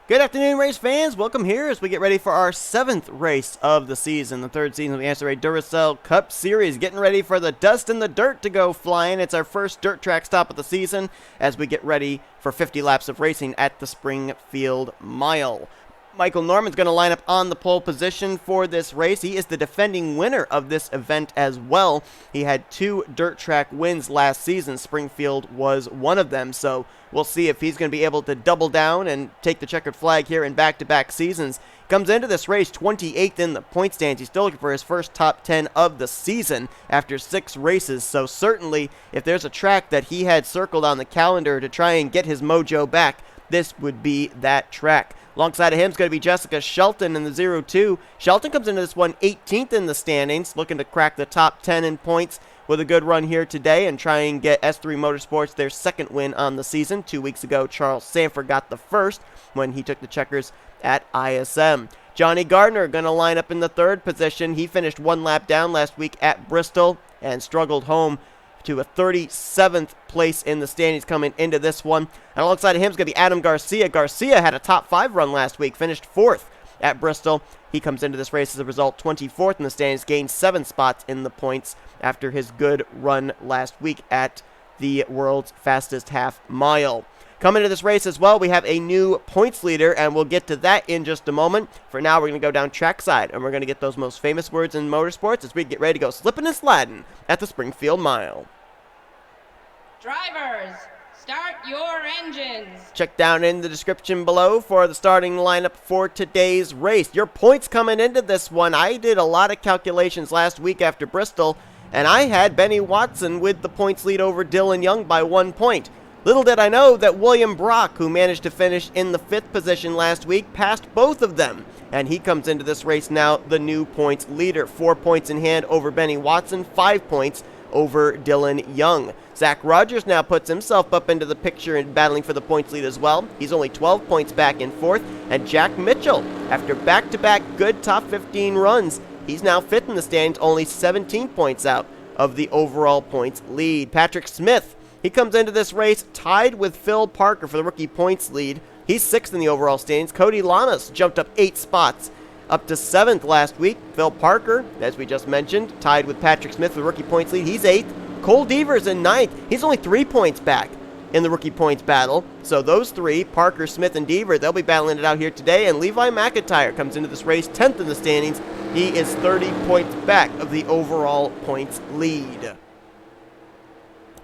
Good afternoon, race fans. Welcome here as we get ready for our 7th race of the season, the 3rd season of the NCAA Duracell Cup Series. Getting ready for the dust and the dirt to go flying. It's our first dirt track stop of the season as we get ready for 50 laps of racing at the Springfield Mile. Michael Norman's going to line up on the pole position for this race. He is the defending winner of this event as well. He had 2 dirt track wins last season. Springfield was one of them, so we'll see if he's going to be able to double down and take the checkered flag here in back-to-back seasons. Comes into this race 28th in the point stands. He's still looking for his first top 10 of the season after 6 races, so certainly if there's a track that he had circled on the calendar to try and get his mojo back, this would be that track. Alongside of him is going to be J Shelton in the 0-2. Shelton comes into this one 18th in the standings, looking to crack the top 10 in points with a good run here today and try and get S3 Motorsports their 2nd win on the season. 2 weeks ago, J Sandfer got the first when he took the checkers at ISM. J Gardner going to line up in the 3rd position. He finished 1 lap down last week at Bristol and struggled home to a 37th place in the standings coming into this one. And alongside of him is going to be A Garcia. Garcia had a top 5 run last week, finished 4th at Bristol. He comes into this race as a result 24th in the standings, gained 7 spots in the points after his good run last week at the world's fastest half mile. Coming to this race as well, we have a new points leader, and we'll get to that in just a moment. For now, we're going to go down trackside, and we're going to get those most famous words in motorsports as we get ready to go slipping and sliding at the Springfield Mile. Drivers, start your engines. Check down in the description below for the starting lineup for today's race. Your points coming into this one. I did a lot of calculations last week after Bristol, and I had Benny Watson with the points lead over Dylan Young by 1 point. Little did I know that William Brock, who managed to finish in the 5th position last week, passed both of them. And he comes into this race now the new points leader. 4 points in hand over Benny Watson, 5 points over Dylan Young. Zach Rogers now puts himself up into the picture and battling for the points lead as well. He's only 12 points back in 4th. And Jack Mitchell, after back-to-back good top 15 runs, he's now 5th in the standings, only 17 points out of the overall points lead. Patrick Smith, he comes into this race tied with Phil Parker for the rookie points lead. He's 6th in the overall standings. Cody Llamas jumped up 8 spots, up to 7th last week. Phil Parker, as we just mentioned, tied with Patrick Smith for the rookie points lead. He's 8th. Cole Deaver's in 9th. He's only 3 points back in the rookie points battle. So those 3, Parker, Smith, and Deaver, they'll be battling it out here today. And Levi McIntire comes into this race 10th in the standings. He is 30 points back of the overall points lead.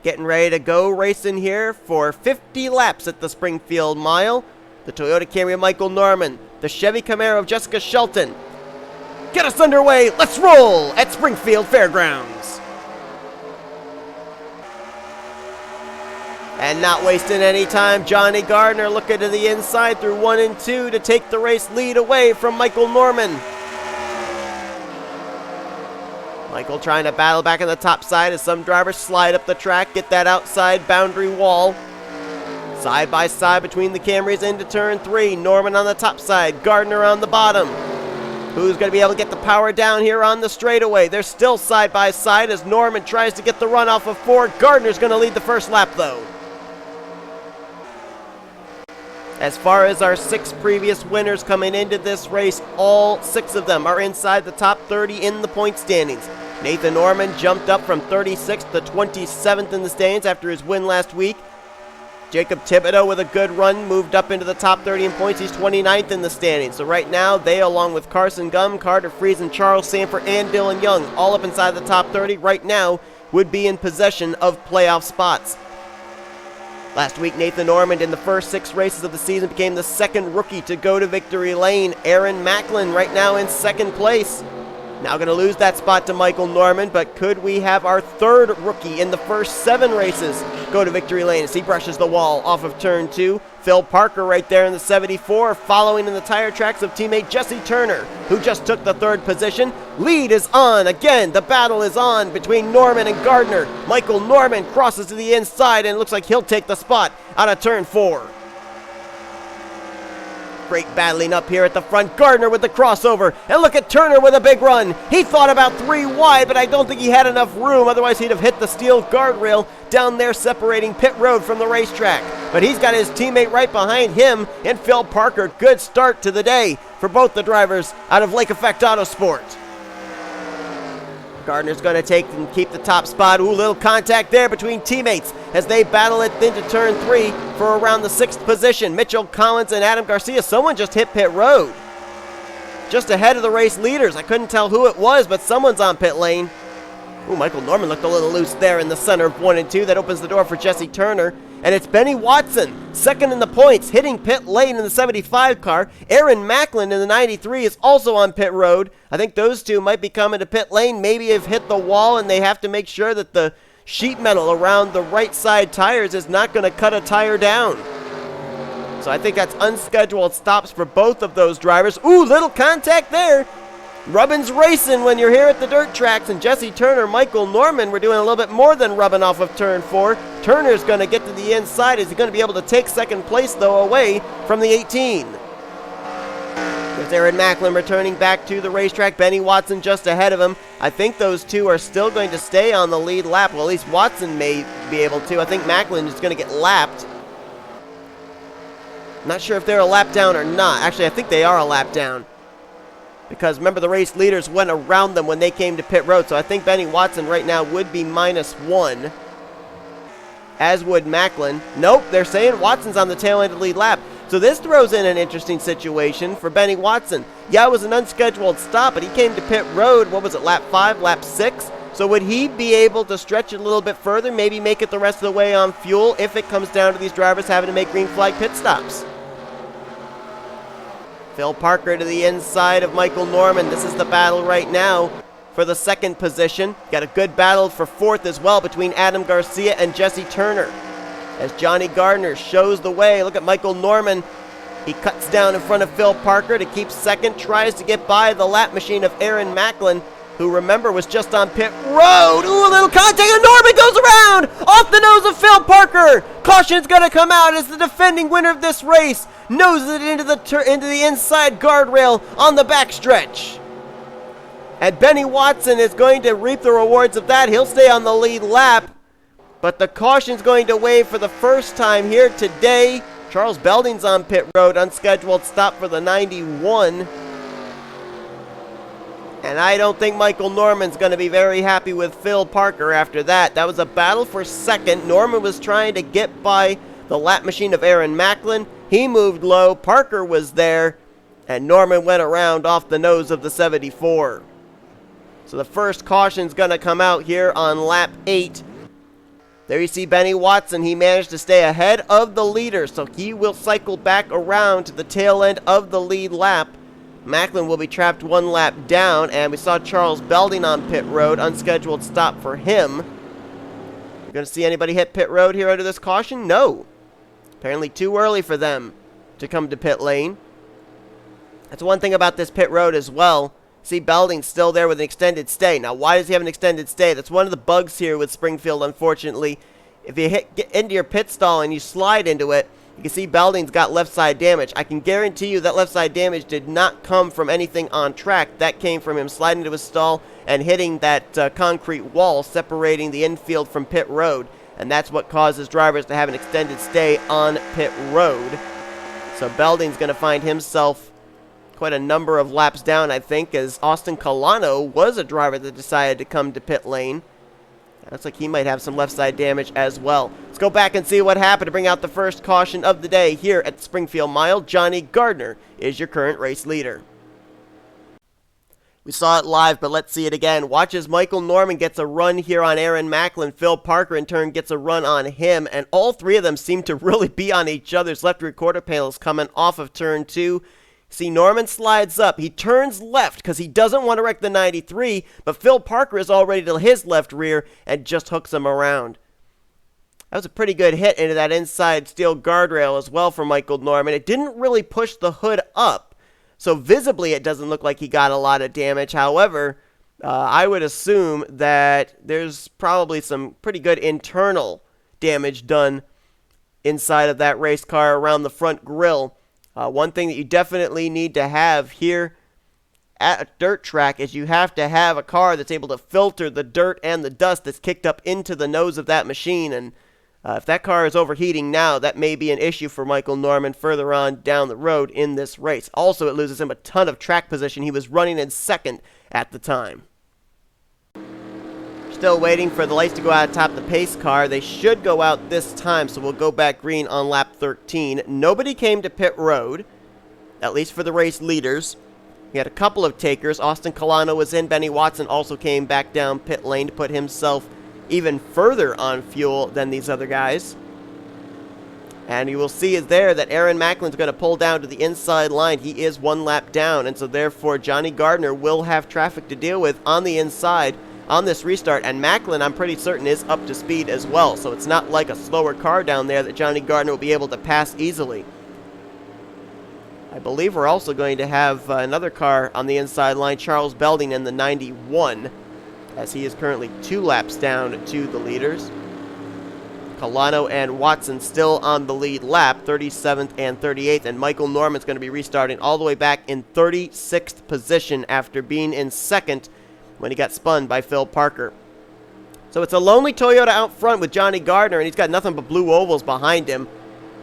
Getting ready to go racing here for 50 laps at the Springfield Mile. The Toyota Camry of Michael Norman, the Chevy Camaro of J Shelton. Get us underway. Let's roll at Springfield Fairgrounds. And not wasting any time, J Gardner looking to the inside through 1 and 2 to take the race lead away from Michael Norman. Michael trying to battle back on the top side as some drivers slide up the track, get that outside boundary wall. Side by side between the Camrys into turn 3. Norman on the top side, Gardner on the bottom. Who's going to be able to get the power down here on the straightaway? They're still side by side as Norman tries to get the run off of 4. Gardner's going to lead the first lap though. As far as our 6 previous winners coming into this race, all 6 of them are inside the top 30 in the point standings. Nathan Norman jumped up from 36th to 27th in the standings after his win last week. Jacob Thibodeaux with a good run moved up into the top 30 in points. He's 29th in the standings. So right now, they along with Carson Gum, Carter Friesen, Charles Sandfer, and Dylan Young, all up inside the top 30 right now, would be in possession of playoff spots. Last week, Nathan Norman, in the first 6 races of the season, became the 2nd rookie to go to victory lane. Aaron Macklin right now in 2nd place. Now going to lose that spot to Michael Norman, but could we have our 3rd rookie in the first 7 races go to victory lane as he brushes the wall off of turn 2? Phil Parker right there in the 74, following in the tire tracks of teammate Jesse Turner, who just took the 3rd position. Lead is on again. The battle is on between Norman and Gardner. Michael Norman crosses to the inside and looks like he'll take the spot out of turn 4. Great battling up here at the front. Gardner with the crossover. And look at Turner with a big run. He thought about 3 wide, but I don't think he had enough room. Otherwise, he'd have hit the steel guardrail down there separating pit road from the racetrack. but he's got his teammate right behind him in Phil Parker. Good start to the day for both the drivers out of Lake Effect Autosport. Gardner's going to take and keep the top spot. Ooh, little contact there between teammates as they battle it into turn 3 for around the 6th position. Mitchell Collins and Adam Garcia. Someone just hit pit road. Just ahead of the race leaders. I couldn't tell who it was, but someone's on pit lane. Ooh, Michael Norman looked a little loose there in the center of 1 and 2. That opens the door for Jesse Turner. And it's Benny Watson, second in the points, hitting pit lane in the 75 car. Aaron Macklin in the 93 is also on pit road. I think those two might be coming to pit lane. Maybe have hit the wall and they have to make sure that the sheet metal around the right side tires is not going to cut a tire down. So I think that's unscheduled stops for both of those drivers. Ooh, little contact there. Rubbin's racing when you're here at the dirt tracks, and Jesse Turner, Michael Norman, we're doing a little bit more than rubbing off of turn 4. Turner's going to get to the inside. Is he going to be able to take second place, though, away from the 18? There's Aaron Macklin returning back to the racetrack. Benny Watson just ahead of him. I think those two are still going to stay on the lead lap. Well, at least Watson may be able to. I think Macklin is going to get lapped. Not sure if they're a lap down or not. Actually, I think they are a lap down. Because remember, the race leaders went around them when they came to pit road. So I think Benny Watson right now would be -1. As would Macklin. Nope, they're saying Watson's on the tail end of the lead lap. So this throws in an interesting situation for Benny Watson. Yeah, it was an unscheduled stop, but he came to pit road, what was it, lap 5, lap 6? So would he be able to stretch it a little bit further, maybe make it the rest of the way on fuel if it comes down to these drivers having to make green flag pit stops? Phil Parker to the inside of Michael Norman. This is the battle right now for the second position. Got a good battle for 4th as well between Adam Garcia and Jesse Turner. As Johnny Gardner shows the way. Look at Michael Norman. He cuts down in front of Phil Parker to keep second. Tries to get by the lap machine of Aaron Macklin, who, remember, was just on pit road. Ooh, a little contact, and Norman goes around off the nose of Phil Parker. Caution's going to come out as the defending winner of this race noses it into the inside guardrail on the backstretch. And Benny Watson is going to reap the rewards of that. He'll stay on the lead lap, but the caution's going to wave for the first time here today. Charles Belding's on pit road, unscheduled stop for the 91. And I don't think Michael Norman's going to be very happy with Phil Parker after that. That was a battle for second. Norman was trying to get by the lap machine of Aaron Macklin. He moved low. Parker was there. And Norman went around off the nose of the 74. So the first caution's going to come out here on lap 8. There you see Benny Watson. He managed to stay ahead of the leader. So he will cycle back around to the tail end of the lead lap. Macklin will be trapped 1 lap down, and we saw Charles Belding on pit road, unscheduled stop for him. You're going to see anybody hit pit road here under this caution? No. Apparently too early for them to come to pit lane. That's one thing about this pit road as well. See Belding's still there with an extended stay. Now, why does he have an extended stay? That's one of the bugs here with Springfield, unfortunately. If you get into your pit stall and you slide into it, you can see Belding's got left side damage. I can guarantee you that left side damage did not come from anything on track. That came from him sliding into his stall and hitting that concrete wall separating the infield from pit road. And that's what causes drivers to have an extended stay on pit road. So Belding's going to find himself quite a number of laps down, I think, as Austin Kolano was a driver that decided to come to pit lane. Looks like he might have some left side damage as well. Let's go back and see what happened to bring out the first caution of the day here at the Springfield Mile. Johnny Gardner is your current race leader. We saw it live, but let's see it again. Watch as Michael Norman gets a run here on Aaron Macklin. Phil Parker, in turn, gets a run on him, and all three of them seem to really be on each other's left rear quarter panels coming off of turn 2. See, Norman slides up. He turns left because he doesn't want to wreck the 93, but Phil Parker is already to his left rear and just hooks him around. That was a pretty good hit into that inside steel guardrail as well for Michael Norman. It didn't really push the hood up, so visibly it doesn't look like he got a lot of damage. However, I would assume that there's probably some pretty good internal damage done inside of that race car around the front grille. One thing that you definitely need to have here at a dirt track is you have to have a car that's able to filter the dirt and the dust that's kicked up into the nose of that machine. And If that car is overheating now, that may be an issue for Michael Norman further on down the road in this race. Also, it loses him a ton of track position. He was running in second at the time. Still waiting for the lights to go out atop the pace car. They should go out this time, so we'll go back green on lap 13. Nobody came to pit road, at least for the race leaders. We had a couple of takers. Austin Kolano was in. Benny Watson also came back down pit lane to put himself even further on fuel than these other guys. And you will see is there that R Macklin's going to pull down to the inside line. He is one lap down, and so therefore J Gardner will have traffic to deal with on the inside on this restart, and Macklin, I'm pretty certain, is up to speed as well, so it's not like a slower car down there that J Gardner will be able to pass easily. I believe we're also going to have another car on the inside line, Charles Belding in the 91, as he is currently 2 laps down to the leaders. Kolano and Watson still on the lead lap, 37th and 38th, and Michael Norman's going to be restarting all the way back in 36th position after being in second when he got spun by Phil Parker. So it's a lonely Toyota out front with J Gardner, and he's got nothing but blue ovals behind him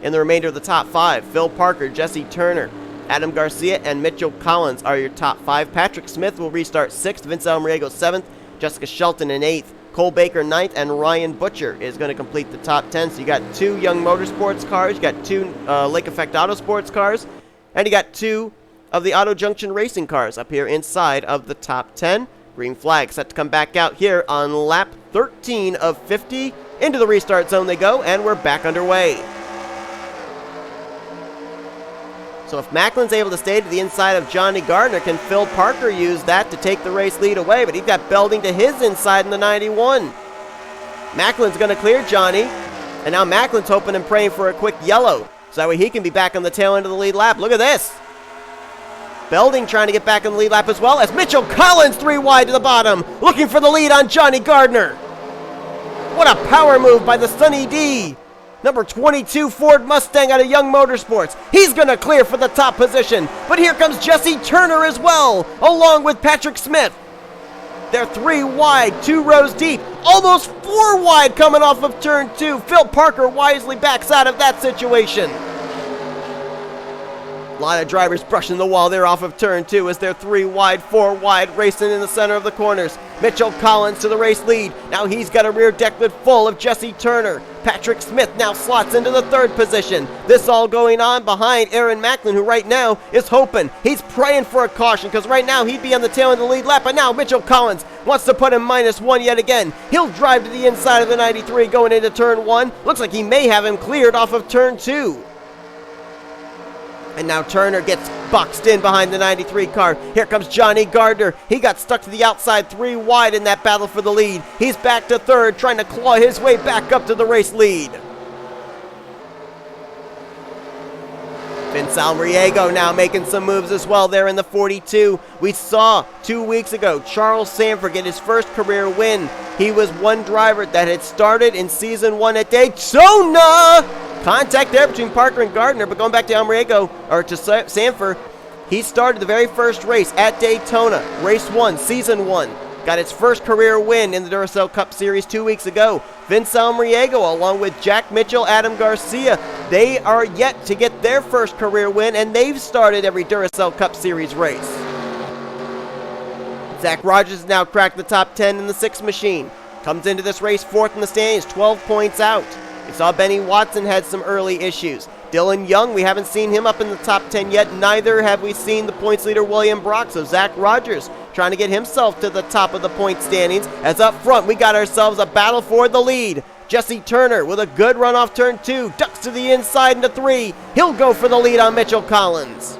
in the remainder of the top 5. Phil Parker, Jesse Turner, Adam Garcia, and Mitchell Collins are your top 5. Patrick Smith will restart 6th, Vince Almariego 7th, Jessica Shelton in 8th, Cole Baker 9th, and Ryan Butcher is going to complete the top 10. So you got 2 Young Motorsports cars, you got 2 Lake Effect Autosports cars, and you got 2 of the Auto Junction Racing cars up here inside of the top 10. Green flag set to come back out here on lap 13 of 50. Into the restart zone they go, and we're back underway. So if Macklin's able to stay to the inside of J Gardner, can Phil Parker use that to take the race lead away? But he's got Belding to his inside in the 91. Macklin's going to clear Johnny, and now Macklin's hoping and praying for a quick yellow, so that way he can be back on the tail end of the lead lap. Look at this. Belding trying to get back in the lead lap as well as Mitchell Collins 3 wide to the bottom, looking for the lead on J Gardner. What a power move by the Sunny D. Number 22 Ford Mustang out of Young Motorsports. He's going to clear for the top position, but here comes Jesse Turner as well, along with Patrick Smith. They're 3 wide, 2 rows deep, almost 4 wide coming off of turn 2. Phil Parker wisely backs out of that situation. A lot of drivers brushing the wall there off of turn 2 as they're 3 wide, 4 wide, racing in the center of the corners. Mitchell Collins to the race lead. Now he's got a rear deck lid full of Jesse Turner. Patrick Smith now slots into the 3rd position. This all going on behind R Macklin, who right now is hoping. He's praying for a caution because right now he'd be on the tail end of the lead lap, but now Mitchell Collins wants to put him -1 yet again. He'll drive to the inside of the 93 going into turn 1. Looks like he may have him cleared off of turn 2. And now Turner gets boxed in behind the 93 car. Here comes J Gardner. He got stuck to the outside 3 wide in that battle for the lead. He's back to 3rd, trying to claw his way back up to the race lead. Vince Almariego now making some moves as well there in the 42. We saw 2 weeks ago Charles Sandfer get his first career win. He was one driver that had started in season 1 at Daytona. Contact there between Parker and Gardner, but going back to Almariego, or to Sandfer, he started the very first race at Daytona, race 1, season 1. Got his first career win in the Duracell Cup Series 2 weeks ago. Vince Almariego, along with Jack Mitchell, Adam Garcia, they are yet to get their first career win, and they've started every Duracell Cup Series race. Zach Rogers has now cracked the top 10 in the 6 machine. Comes into this race 4th in the standings, 12 points out. We saw Benny Watson had some early issues. Dylan Young, we haven't seen him up in the top 10 yet. Neither have we seen the points leader William Brock. So Zach Rogers trying to get himself to the top of the point standings. As up front, we got ourselves a battle for the lead. Jesse Turner with a good run off turn 2. Ducks to the inside into 3. He'll go for the lead on Mitchell Collins.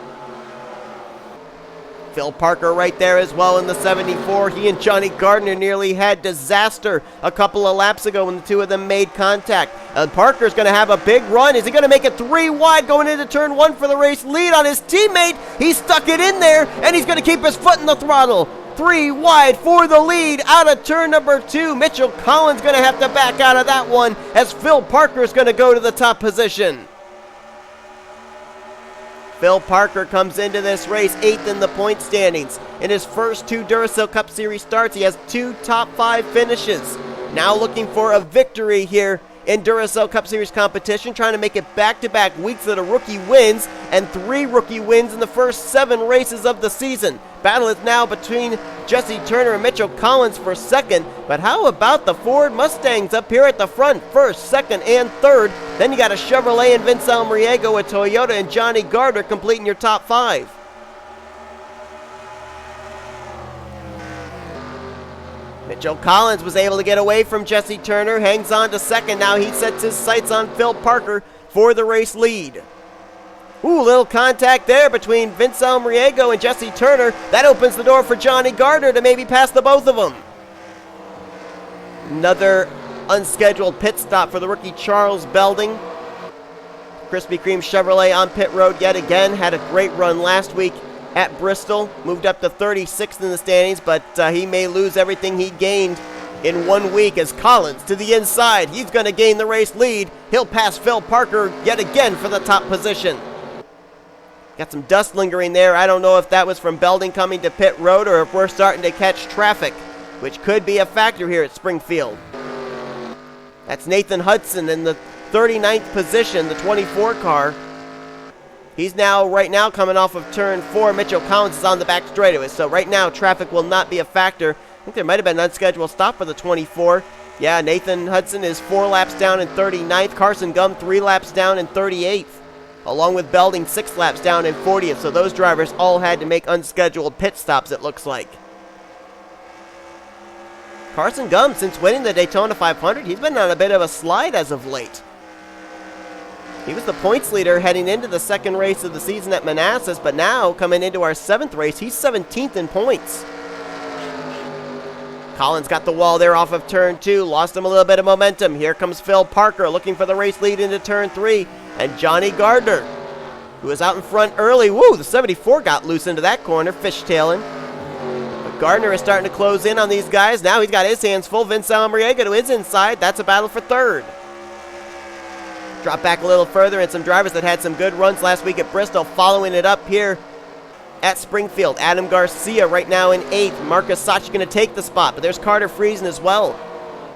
Phil Parker right there as well in the 74. He and J Gardner nearly had disaster a couple of laps ago when the two of them made contact. And Parker's going to have a big run. Is he going to make it 3 wide going into turn 1 for the race lead on his teammate? He stuck it in there, and he's going to keep his foot in the throttle. 3 wide for the lead out of turn number 2. Mitchell Collins going to have to back out of that one as Phil Parker's going to go to the top position. Phil Parker comes into this race 8th in the point standings. In his first 2 Duracell Cup Series starts, he has 2 top 5 finishes. Now looking for a victory here in Duracell Cup Series competition, trying to make it back-to-back weeks that a rookie wins, and 3 rookie wins in the first 7 races of the season. Battle is now between Jesse Turner and Mitchell Collins for second, but how about the Ford Mustangs up here at the front, first, second, and third? Then you got a Chevrolet and Vince Almariego, a Toyota, and J Gardner completing your top 5. Mitchell Collins was able to get away from Jesse Turner, hangs on to second. Now he sets his sights on Phil Parker for the race lead. Ooh, little contact there between Vince Almariego and Jesse Turner. That opens the door for J Gardner to maybe pass the both of them. Another unscheduled pit stop for the rookie Charles Belding. Krispy Kreme Chevrolet on pit road yet again. Had a great run last week at Bristol. Moved up to 36th in the standings, but he may lose everything he gained in 1 week as Collins to the inside. He's going to gain the race lead. He'll pass Phil Parker yet again for the top position. Got some dust lingering there. I don't know if that was from Belding coming to pit road or if we're starting to catch traffic, which could be a factor here at Springfield. That's N Hudson in the 39th position, the 24 car. He's right now coming off of turn 4. Mitchell Collins is on the back straightaway, so right now traffic will not be a factor. I think there might have been an unscheduled stop for the 24. Yeah, N Hudson is 4 laps down in 39th. Carson Gum 3 laps down in 38th. Along with Belding 6 laps down in 40th, so those drivers all had to make unscheduled pit stops, it looks like. Carson Gum, since winning the Daytona 500, he's been on a bit of a slide as of late. He was the points leader heading into the second race of the season at Manassas, but now, coming into our 7th race, he's 17th in points. Collins got the wall there off of turn 2, lost him a little bit of momentum. Here comes Phil Parker looking for the race lead into turn 3, and J Gardner, who was out in front early. Woo, the 74 got loose into that corner, fishtailing. But Gardner is starting to close in on these guys. Now he's got his hands full. Vince Almariego to his inside. That's a battle for third. Drop back a little further, and some drivers that had some good runs last week at Bristol following it up here at Springfield. Adam Garcia right now in 8th. Marcus Saatchi going to take the spot, but there's Carter Friesen as well.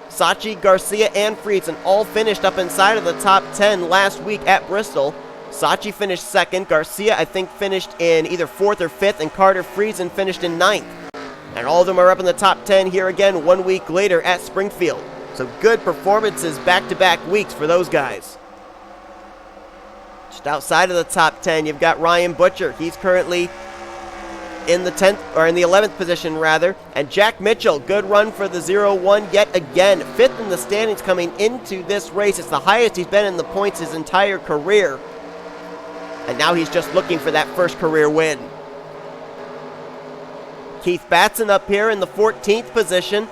Saatchi, Garcia, and Friesen all finished up inside of the top 10 last week at Bristol. Saatchi finished 2nd. Garcia, I think, finished in either 4th or 5th, and Carter Friesen finished in 9th. And all of them are up in the top 10 here again 1 week later at Springfield. So good performances back-to-back weeks for those guys. Just outside of the top 10, you've got Ryan Butcher. He's currently in the 10th, or in the 11th position rather. And Jack Mitchell, good run for the 0-1 yet again. 5th in the standings coming into this race. It's the highest he's been in the points his entire career. And now he's just looking for that first career win. Keith Batson up here in the 14th position.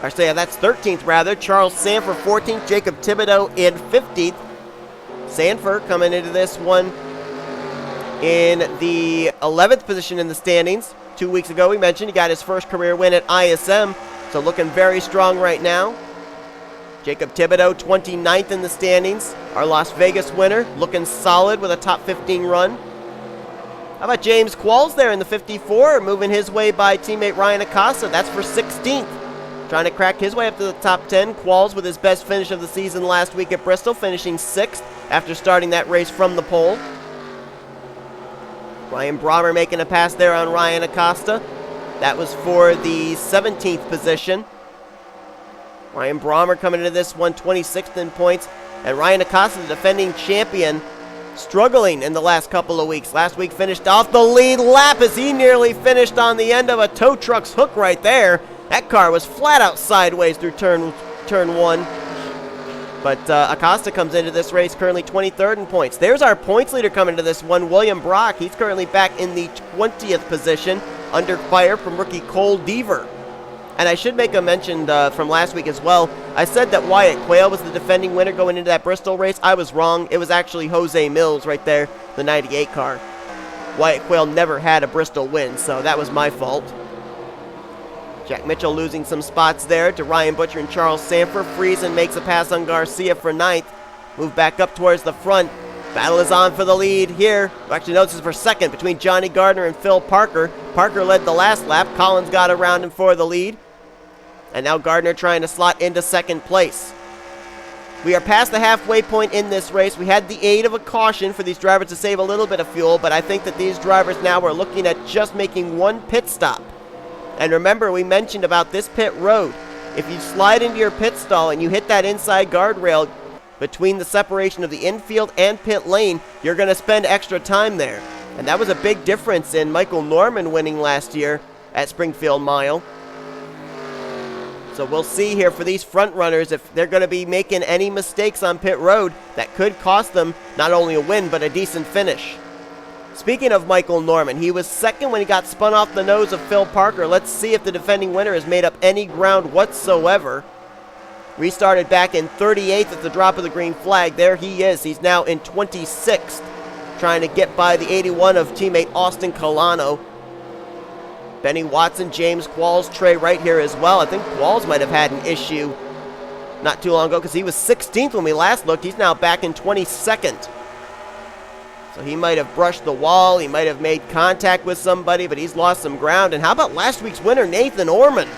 Actually, yeah, that's 13th rather. Charles Sandfer 14th. Jacob Thibodeaux in 15th. Sandfer coming into this one in the 11th position in the standings. 2 weeks ago, we mentioned he got his first career win at ISM, so looking very strong right now. Jacob Thibodeaux, 29th in the standings. Our Las Vegas winner, looking solid with a top 15 run. How about J Qualls there in the 54, moving his way by teammate Ryan Acosta. That's for 16th. Trying to crack his way up to the top 10. Qualls with his best finish of the season last week at Bristol, finishing 6th after starting that race from the pole. Ryan Brommer making a pass there on Ryan Acosta. That was for the 17th position. Ryan Brommer coming into this one 26th in points. And Ryan Acosta, the defending champion, struggling in the last couple of weeks. Last week finished off the lead lap as he nearly finished on the end of a tow truck's hook right there. That car was flat out sideways through turn 1. But Acosta comes into this race currently 23rd in points. There's our points leader coming to this one, William Brock. He's currently back in the 20th position under fire from rookie Cole Deaver. And I should make a mention from last week as well. I said that Wyatt Quayle was the defending winner going into that Bristol race. I was wrong. It was actually J Millz right there, the 98 car. Wyatt Quayle never had a Bristol win, so that was my fault. Jack Mitchell losing some spots there to Ryan Butcher and Charles Sandfer. Friesen makes a pass on Garcia for 9th. Move back up towards the front. Battle is on for the lead here. Actually, no, this is for 2nd between J Gardner and Phil Parker. Parker led the last lap. Collins got around him for the lead. And now Gardner trying to slot into 2nd place. We are past the halfway point in this race. We had the aid of a caution for these drivers to save a little bit of fuel, but I think that these drivers now are looking at just making one pit stop. And remember, we mentioned about this pit road. If you slide into your pit stall and you hit that inside guardrail between the separation of the infield and pit lane, you're going to spend extra time there. And that was a big difference in Michael Norman winning last year at Springfield Mile. So we'll see here for these front runners if they're going to be making any mistakes on pit road that could cost them not only a win but a decent finish. Speaking of Michael Norman, he was second when he got spun off the nose of Phil Parker. Let's see if the defending winner has made up any ground whatsoever. Restarted back in 38th at the drop of the green flag. There he is. He's now in 26th, trying to get by the 81 of teammate Austin Kolano. Benny Watson, James Qualls, Trey Wright here as well. I think Qualls might have had an issue not too long ago because he was 16th when we last looked. He's now back in 22nd. So he might have brushed the wall. He might have made contact with somebody, but he's lost some ground. And how about last week's winner, Nathan Ormond?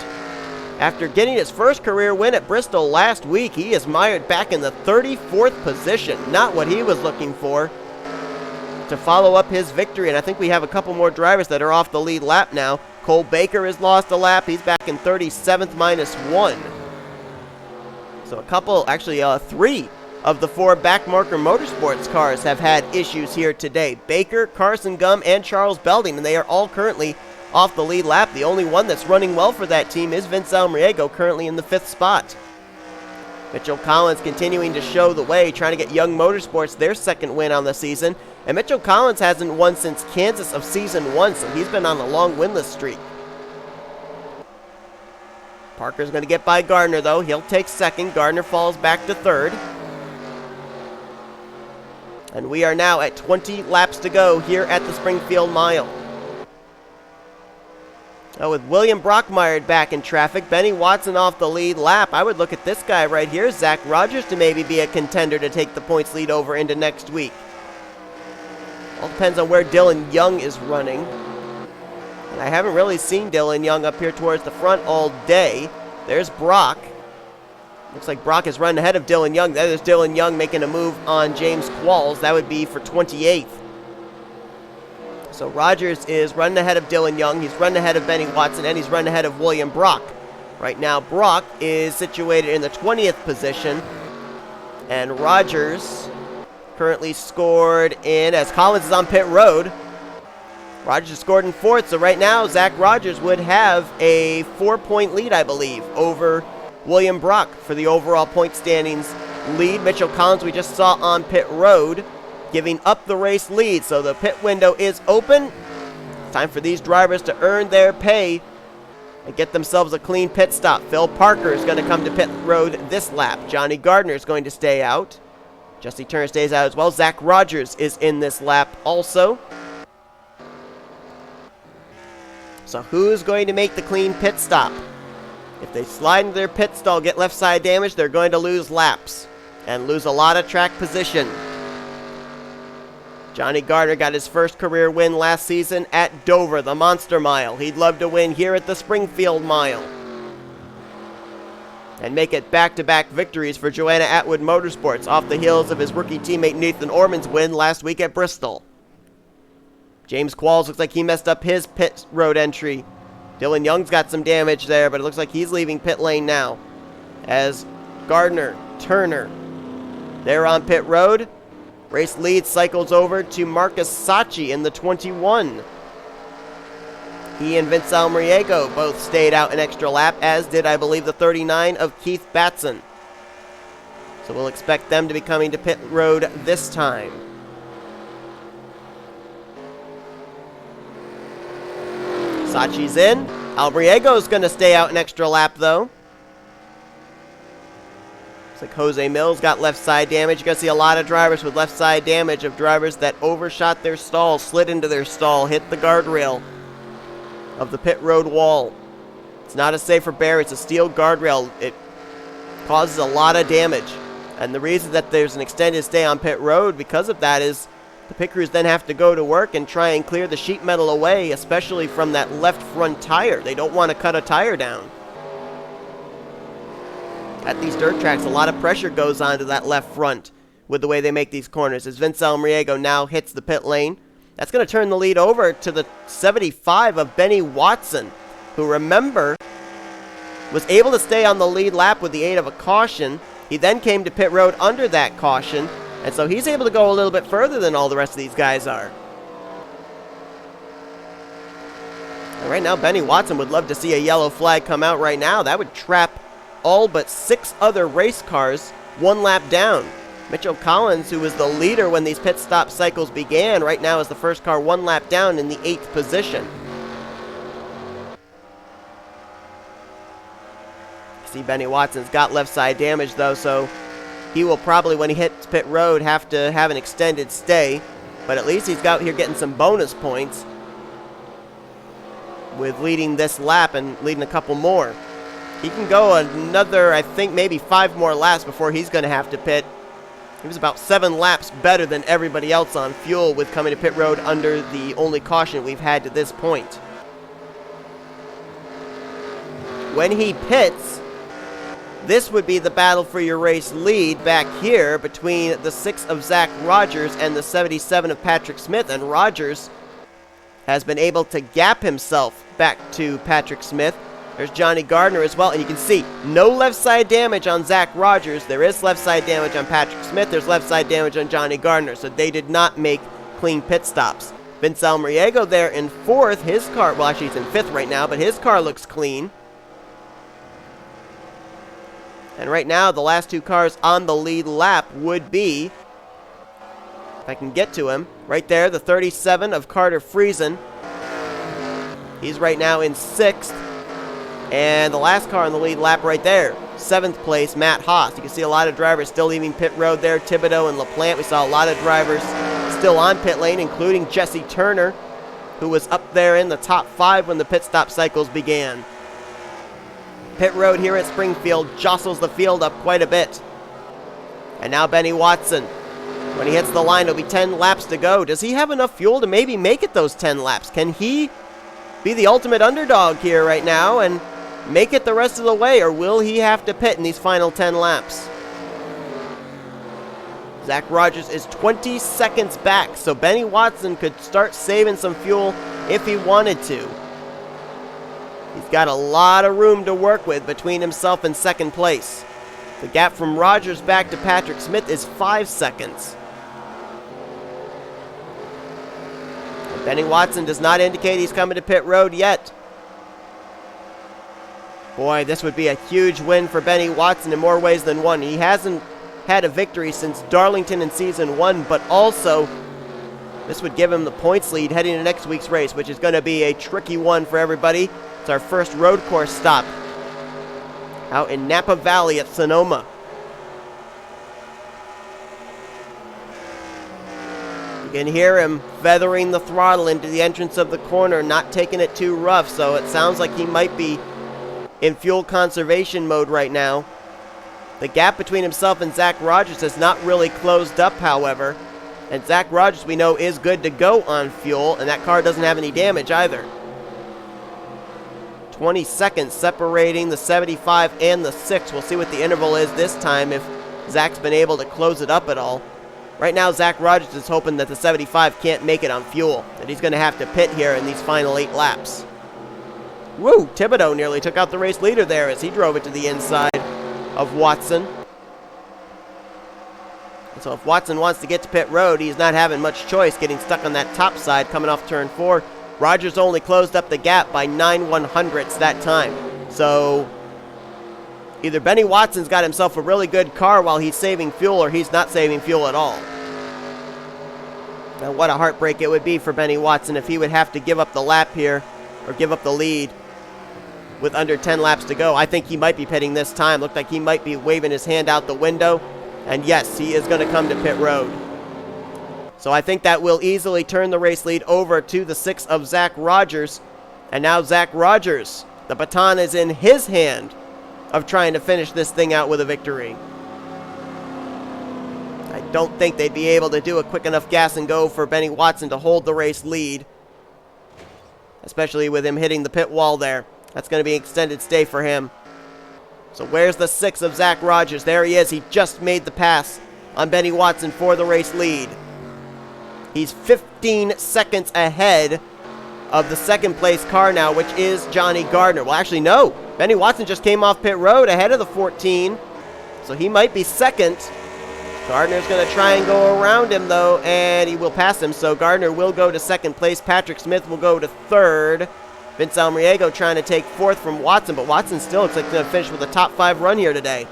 After getting his first career win at Bristol last week, he is mired back in the 34th position. Not what he was looking for to follow up his victory. And I think we have a couple more drivers that are off the lead lap now. Cole Baker has lost a lap. He's back in 37th minus 1. So a couple, actually 3 of the 4 backmarker motorsports cars have had issues here today. Baker, Carson Gum, and Charles Belding, and they are all currently off the lead lap. The only one that's running well for that team is Vince Almariego, currently in the 5th spot. Mitchell Collins continuing to show the way, trying to get Young Motorsports their second win on the season. And Mitchell Collins hasn't won since Kansas of season 1, so he's been on a long winless streak. Parker's going to get by Gardner, though. He'll take second. Gardner falls back to third. And we are now at 20 laps to go here at the Springfield Mile. Now with William Brockmeyer back in traffic, Benny Watson off the lead lap, I would look at this guy right here, Zach Rogers, to maybe be a contender to take the points lead over into next week. All depends on where Dylan Young is running. And I haven't really seen Dylan Young up here towards the front all day. There's Brock. Looks like Brock is running ahead of Dylan Young. There's Dylan Young making a move on James Qualls. That would be for 28th. So Rogers is running ahead of Dylan Young. He's running ahead of Benny Watson, and he's running ahead of William Brock. Right now, Brock is situated in the 20th position. And Rogers currently scored in, as Collins is on pit road. Rogers scored in 4th, so right now, Zach Rogers would have a 4-point lead, I believe, over William Brock for the overall point standings lead. Mitchell Collins, we just saw on pit road, giving up the race lead. So the pit window is open. Time for these drivers to earn their pay and get themselves a clean pit stop. Phil Parker is going to come to pit road this lap. Johnny Gardner is going to stay out. Jesse Turner stays out as well. Zach Rogers is in this lap also. So who's going to make the clean pit stop? If they slide into their pit stall, get left side damage, they're going to lose laps and lose a lot of track position. Johnny Gardner got his first career win last season at Dover, the Monster Mile. He'd love to win here at the Springfield Mile and make it back-to-back victories for Joanna Atwood Motorsports off the heels of his rookie teammate Nathan Ormond's win last week at Bristol. James Qualls looks like he messed up his pit road entry. Dylan Young's got some damage there, but it looks like he's leaving pit lane now. As Gardner, Turner, they're on pit road. Race lead cycles over to Marcus Saatchi in the 21. He and Vince Almariego both stayed out an extra lap, as did, I believe, the 39 of Keith Batson. So we'll expect them to be coming to pit road this time. Saatchi's in. Almariego's going to stay out an extra lap, though. Looks like Jose Millz got left side damage. You're going to see a lot of drivers with left side damage of drivers that overshot their stall, slid into their stall, hit the guardrail of the pit road wall. It's not a safer barrier. It's a steel guardrail. It causes a lot of damage. And the reason that there's an extended stay on pit road because of that is the pit crews then have to go to work and try and clear the sheet metal away, especially from that left front tire. They don't want to cut a tire down. At these dirt tracks, a lot of pressure goes onto that left front with the way they make these corners. As V Almariego now hits the pit lane, that's going to turn the lead over to the 75 of Benny Watson, who, remember, was able to stay on the lead lap with the aid of a caution. He then came to pit road under that caution, and so he's able to go a little bit further than all the rest of these guys are. And right now, Benny Watson would love to see a yellow flag come out right now. That would trap all but 6 other race cars 1 lap down. Mitchell Collins, who was the leader when these pit stop cycles began, right now is the first car 1 lap down in the 8th position. See, Benny Watson's got left side damage though, so he will probably, when he hits pit road, have to have an extended stay. But at least he's out here getting some bonus points with leading this lap and leading a couple more. He can go another, I think, maybe 5 more laps before he's going to have to pit. He was about 7 laps better than everybody else on fuel with coming to pit road under the only caution we've had to this point. When he pits, this would be the battle for your race lead back here between the 6 of Zach Rogers and the 77 of Patrick Smith. And Rogers has been able to gap himself back to Patrick Smith. There's J Gardner as well, and you can see no left side damage on Zach Rogers. There is left side damage on Patrick Smith. There's left side damage on J Gardner, so they did not make clean pit stops. V Almariego there in 4th. His car, well, actually he's in 5th right now, but his car looks clean. And right now, the last 2 cars on the lead lap would be, if I can get to him, right there, the 37 of Carter Friesen. He's right now in 6th. And the last car on the lead lap right there, 7th place, Matt Haas. You can see a lot of drivers still leaving pit road there. Thibodeaux and LaPlante. We saw a lot of drivers still on pit lane, including Jesse Turner, who was up there in the top 5 when the pit stop cycles began. Pit road here at Springfield jostles the field up quite a bit. And now Benny Watson. When he hits the line, it'll be 10 laps to go. Does he have enough fuel to maybe make it those 10 laps? Can he be the ultimate underdog here right now and make it the rest of the way, or will he have to pit in these final 10 laps? Zach Rogers is 20 seconds back, so Benny Watson could start saving some fuel if he wanted to. He's got a lot of room to work with between himself and 2nd place. The gap from Rogers back to Patrick Smith is 5 seconds. And Benny Watson does not indicate he's coming to pit road yet. Boy, this would be a huge win for Benny Watson in more ways than one. He hasn't had a victory since Darlington in Season 1, but also this would give him the points lead heading into next week's race, which is going to be a tricky one for everybody. It's our first road course stop out in Napa Valley at Sonoma. You can hear him feathering the throttle into the entrance of the corner, not taking it too rough, so it sounds like he might be in fuel conservation mode right now. The gap between himself and Zach Rogers has not really closed up, however. And Zach Rogers, we know, is good to go on fuel, and that car doesn't have any damage either. 20 seconds separating the 75 and the 6. We'll see what the interval is this time, if Zach's been able to close it up at all. Right now, Zach Rogers is hoping that the 75 can't make it on fuel, that he's going to have to pit here in these final 8 laps. Woo! Thibodeaux nearly took out the race leader there as he drove it to the inside of Watson. And so if Watson wants to get to pit road, he's not having much choice, getting stuck on that top side coming off turn 4. Rogers only closed up the gap by 9/100ths that time. So either Benny Watson's got himself a really good car while he's saving fuel, or he's not saving fuel at all. Now what a heartbreak it would be for Benny Watson if he would have to give up the lap here, or give up the lead with under 10 laps to go. I think he might be pitting this time. Looked like he might be waving his hand out the window. And yes, he is going to come to pit road. So I think that will easily turn the race lead over to the 6 of Zach Rogers. And now Zach Rogers, the baton is in his hand of trying to finish this thing out with a victory. I don't think they'd be able to do a quick enough gas and go for Benny Watson to hold the race lead, especially with him hitting the pit wall there. That's going to be an extended stay for him. So where's the 6 of Zach Rogers? There he is. He just made the pass on Benny Watson for the race lead. He's 15 seconds ahead of the second place car now, which is Johnny Gardner. Well, actually, no. Benny Watson just came off pit road ahead of the 14, so he might be second. Gardner's going to try and go around him, though, and he will pass him, so Gardner will go to second place. Patrick Smith will go to third. Vince Almariego trying to take fourth from Watson, but Watson still looks like he's going to finish with a top 5 run here today.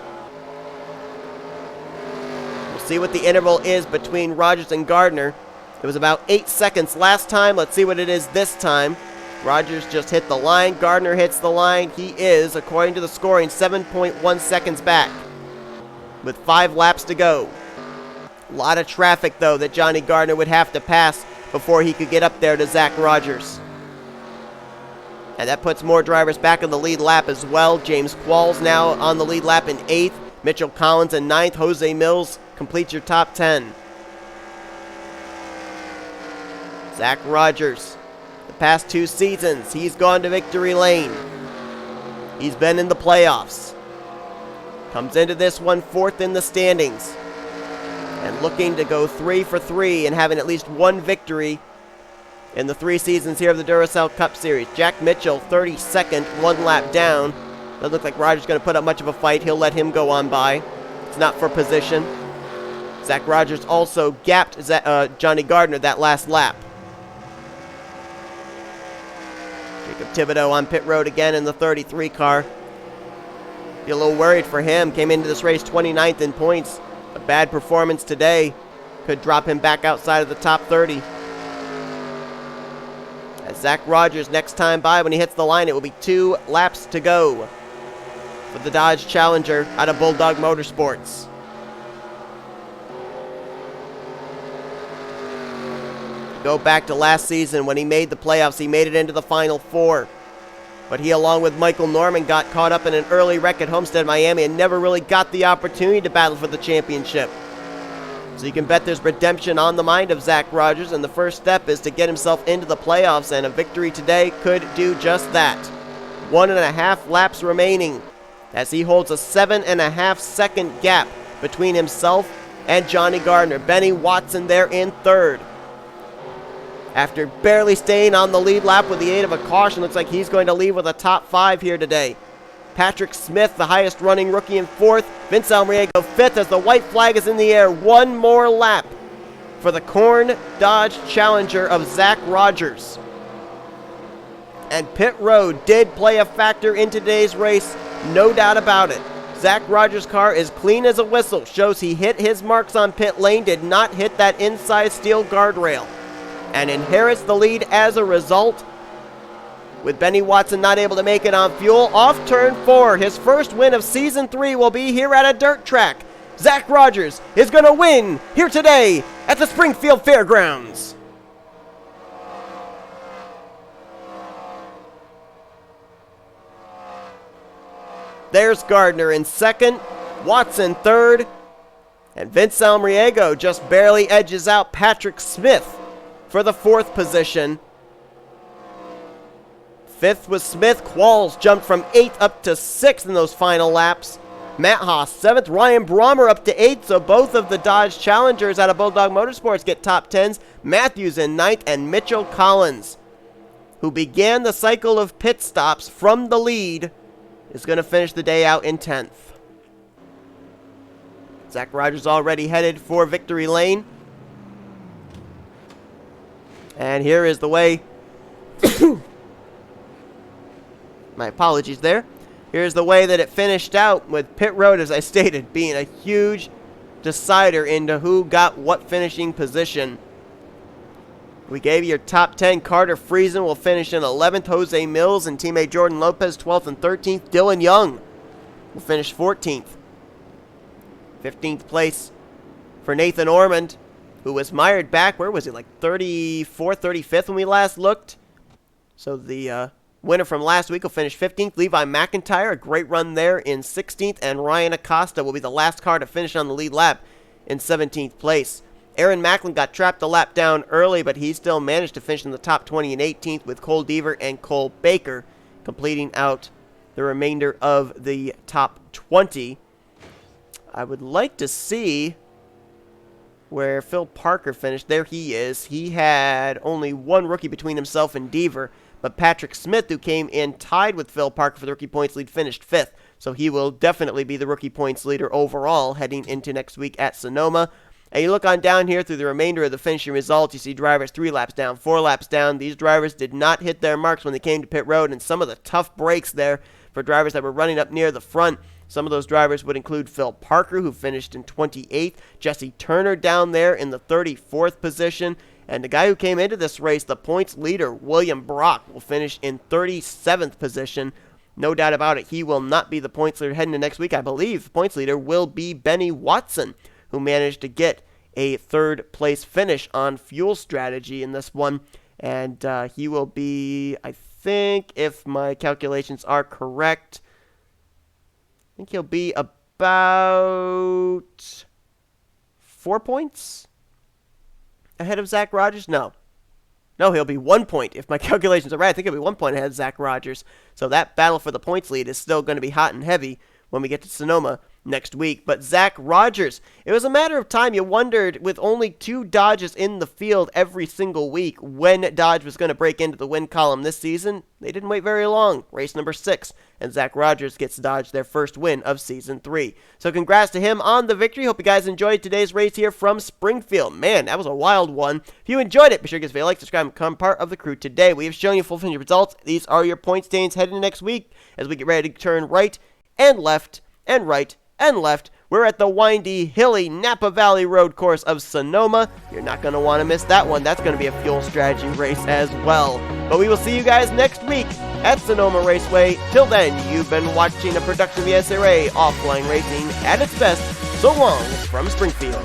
We'll see what the interval is between Rogers and Gardner. It was about 8 seconds last time. Let's see what it is this time. Rogers just hit the line. Gardner hits the line. He is, according to the scoring, 7.1 seconds back with 5 laps to go. A lot of traffic, though, that Johnny Gardner would have to pass before he could get up there to Zach Rogers. And that puts more drivers back in the lead lap as well. J Qualls now on the lead lap in 8th. Mitchell Collins in 9th. J Millz completes your top 10. Zach Rogers, the past 2 seasons, he's gone to victory lane. He's been in the playoffs. Comes into this one 4th in the standings. And looking to go 3 for 3 and having at least 1 victory in the 3 seasons here of the Duracell Cup Series. Jack Mitchell, 32nd, 1 lap down. Doesn't look like Rogers going to put up much of a fight. He'll let him go on by. It's not for position. Zach Rogers also gapped Johnny Gardner that last lap. Jacob Thibodeaux on pit road again in the 33 car. Be a little worried for him. Came into this race 29th in points. A bad performance today could drop him back outside of the top 30. As Zach Rogers next time by, when he hits the line, it will be 2 laps to go for the Dodge Challenger out of Bulldog Motorsports. Go back to last season when he made the playoffs. He made it into the Final 4. But he, along with Michael Norman, got caught up in an early wreck at Homestead, Miami, and never really got the opportunity to battle for the championship. So you can bet there's redemption on the mind of Zach Rogers, and the first step is to get himself into the playoffs, and a victory today could do just that. 1.5 laps remaining as he holds a 7.5 second gap between himself and Johnny Gardner. Benny Watson there in 3rd. After barely staying on the lead lap with the aid of a caution, looks like he's going to leave with a top 5 here today. Patrick Smith, the highest running rookie, in 4th. Vince Almariego 5th as the white flag is in the air. 1 more lap for the Corn Dodge Challenger of Zach Rogers. And pit road did play a factor in today's race, no doubt about it. Zach Rogers' car is clean as a whistle. Shows he hit his marks on pit lane, did not hit that inside steel guardrail, and inherits the lead as a result, with Benny Watson not able to make it on fuel. Off turn 4, his first win of season 3 will be here at a dirt track. Zach Rogers is going to win here today at the Springfield Fairgrounds. There's Gardner in 2nd, Watson 3rd, and Vince Almariego just barely edges out Patrick Smith for the 4th position. 5th was Smith. Qualls jumped from 8th up to 6th in those final laps. Matt Haas 7th. Ryan Brommer up to 8th, so both of the Dodge Challengers out of Bulldog Motorsports get top 10s. Mathews in 9th, and Mitchell Collins, who began the cycle of pit stops from the lead, is going to finish the day out in 10th. Zach Rogers already headed for victory lane. And here is the way... My apologies there. Here's the way that it finished out, with pit road, as I stated, being a huge decider into who got what finishing position. We gave you your top 10. Carter Friesen will finish in 11th. J Millz and teammate Jordan Lopez 12th and 13th. Dylan Young will finish 14th. 15th place for Nathan Ormond, who was mired back, where was he, like 34th, 35th when we last looked. So the winner from last week will finish 15th. Levi McIntire, a great run there, in 16th. And Ryan Acosta will be the last car to finish on the lead lap in 17th place. Aaron Macklin got trapped a lap down early, but he still managed to finish in the top 20 in 18th, with Cole Deaver and Cole Baker completing out the remainder of the top 20. I would like to see where Phil Parker finished. There he is. He had only one rookie between himself and Deaver, but Patrick Smith, who came in tied with Phil Parker for the rookie points lead, finished 5th. So he will definitely be the rookie points leader overall heading into next week at Sonoma. And you look on down here through the remainder of the finishing results, you see drivers 3 laps down, 4 laps down. These drivers did not hit their marks when they came to pit road, and some of the tough breaks there for drivers that were running up near the front. Some of those drivers would include Phil Parker, who finished in 28th, Jesse Turner down there in the 34th position, and the guy who came into this race, the points leader, William Brock, will finish in 37th position. No doubt about it, he will not be the points leader heading to next week. I believe the points leader will be Benny Watson, who managed to get a 3rd place finish on fuel strategy in this one, and he will be, I think, if my calculations are correct, I think he'll be about 4 points ahead of Zach Rogers. No, he'll be 1 point. If my calculations are right, I think he'll be 1 point ahead of Zach Rogers. So that battle for the points lead is still going to be hot and heavy when we get to Sonoma next week. But Zach Rogers, it was a matter of time. You wondered, with only 2 Dodges in the field every single week, when Dodge was going to break into the win column this season. They didn't wait very long. Race number 6, and Zach Rogers gets Dodge their first win of Season 3. So congrats to him on the victory. Hope you guys enjoyed today's race here from Springfield. Man, that was a wild one. If you enjoyed it, be sure to give us a like, subscribe, and become part of the crew today. We have shown you full finish results. These are your point standings heading into next week as we get ready to turn right and left and right and left. We're at the windy, hilly Napa Valley Road course of Sonoma. You're not going to want to miss that one. That's going to be a fuel strategy race as well. But we will see you guys next week at Sonoma Raceway. Till then, you've been watching a production of the SRA Offline Racing at its best. So long from Springfield.